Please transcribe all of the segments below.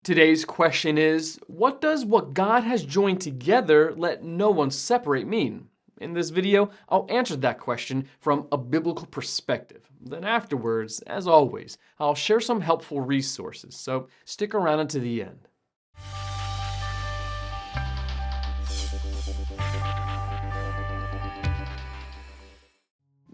Today's question is, what does what God has joined together let no one separate mean? In this video, I'll answer that question from a biblical perspective. Then afterwards, as always, I'll share some helpful resources, so stick around until the end.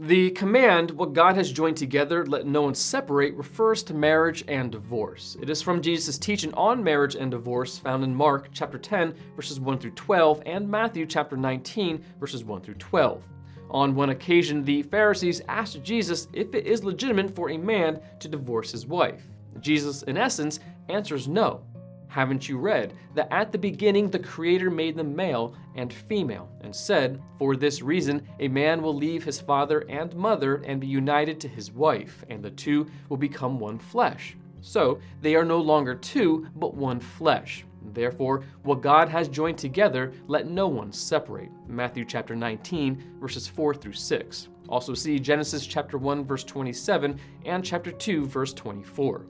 The command, what God has joined together, let no one separate, refers to marriage and divorce. It is from Jesus' teaching on marriage and divorce found in Mark chapter 10, verses 1 through 12, and Matthew chapter 19, verses 1 through 12. On one occasion, the Pharisees asked Jesus if it is legitimate for a man to divorce his wife. Jesus, in essence, answers no. Haven't you read that at the beginning the Creator made them male and female, and said, for this reason a man will leave his father and mother and be united to his wife, and the two will become one flesh. So they are no longer two, but one flesh. Therefore, what God has joined together, let no one separate. Matthew chapter 19, verses 4 through 6. Also see Genesis chapter 1, verse 27, and chapter 2, verse 24.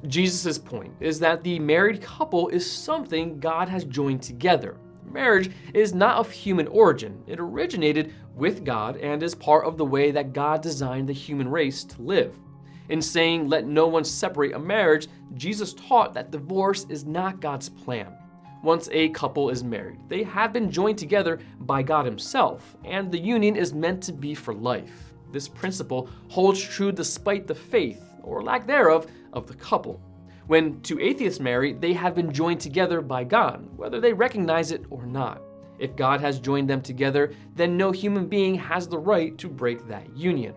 Jesus' point is that the married couple is something God has joined together. Marriage is not of human origin. It originated with God and is part of the way that God designed the human race to live. In saying, let no one separate a marriage, Jesus taught that divorce is not God's plan. Once a couple is married, they have been joined together by God Himself, and the union is meant to be for life. This principle holds true despite the faith, or lack thereof, of the couple. When two atheists marry, they have been joined together by God, whether they recognize it or not. If God has joined them together, then no human being has the right to break that union.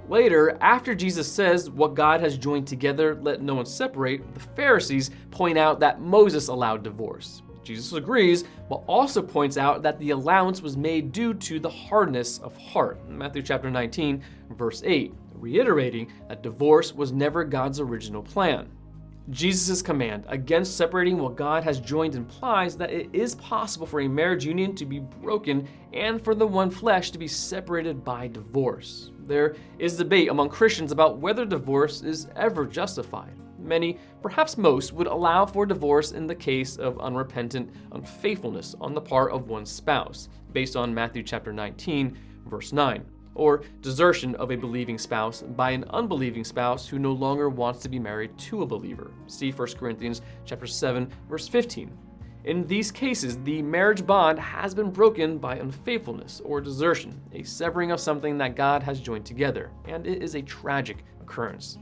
Later, after Jesus says, what God has joined together, let no one separate, the Pharisees point out that Moses allowed divorce. Jesus agrees, but also points out that the allowance was made due to the hardness of heart. Matthew chapter 19, verse 8, reiterating that divorce was never God's original plan. Jesus' command against separating what God has joined implies that it is possible for a marriage union to be broken and for the one flesh to be separated by divorce. There is debate among Christians about whether divorce is ever justified. Many, perhaps most, would allow for divorce in the case of unrepentant unfaithfulness on the part of one's spouse, based on Matthew chapter 19, verse 9. Or desertion of a believing spouse by an unbelieving spouse who no longer wants to be married to a believer. See 1 Corinthians chapter 7, verse 15. In these cases, the marriage bond has been broken by unfaithfulness or desertion, a severing of something that God has joined together, and it is a tragic occurrence.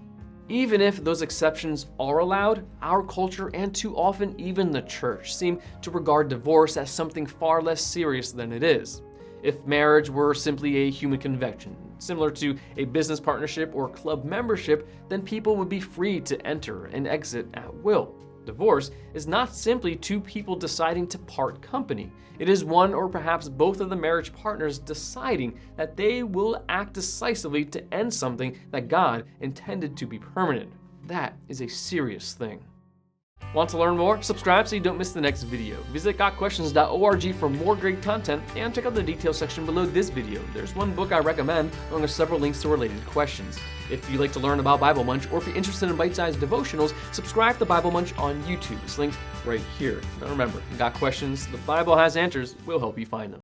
Even if those exceptions are allowed, our culture and too often even the church seem to regard divorce as something far less serious than it is. If marriage were simply a human convention, similar to a business partnership or club membership, then people would be free to enter and exit at will. Divorce is not simply two people deciding to part company. It is one or perhaps both of the marriage partners deciding that they will act decisively to end something that God intended to be permanent. That is a serious thing. Want to learn more? Subscribe so you don't miss the next video. Visit gotquestions.org for more great content, and check out the details section below this video. There's one book I recommend, along with several links to related questions. If you'd like to learn about Bible Munch, or if you're interested in bite-sized devotionals, subscribe to Bible Munch on YouTube. It's linked right here. Now remember, Got Questions? The Bible has answers. We'll help you find them.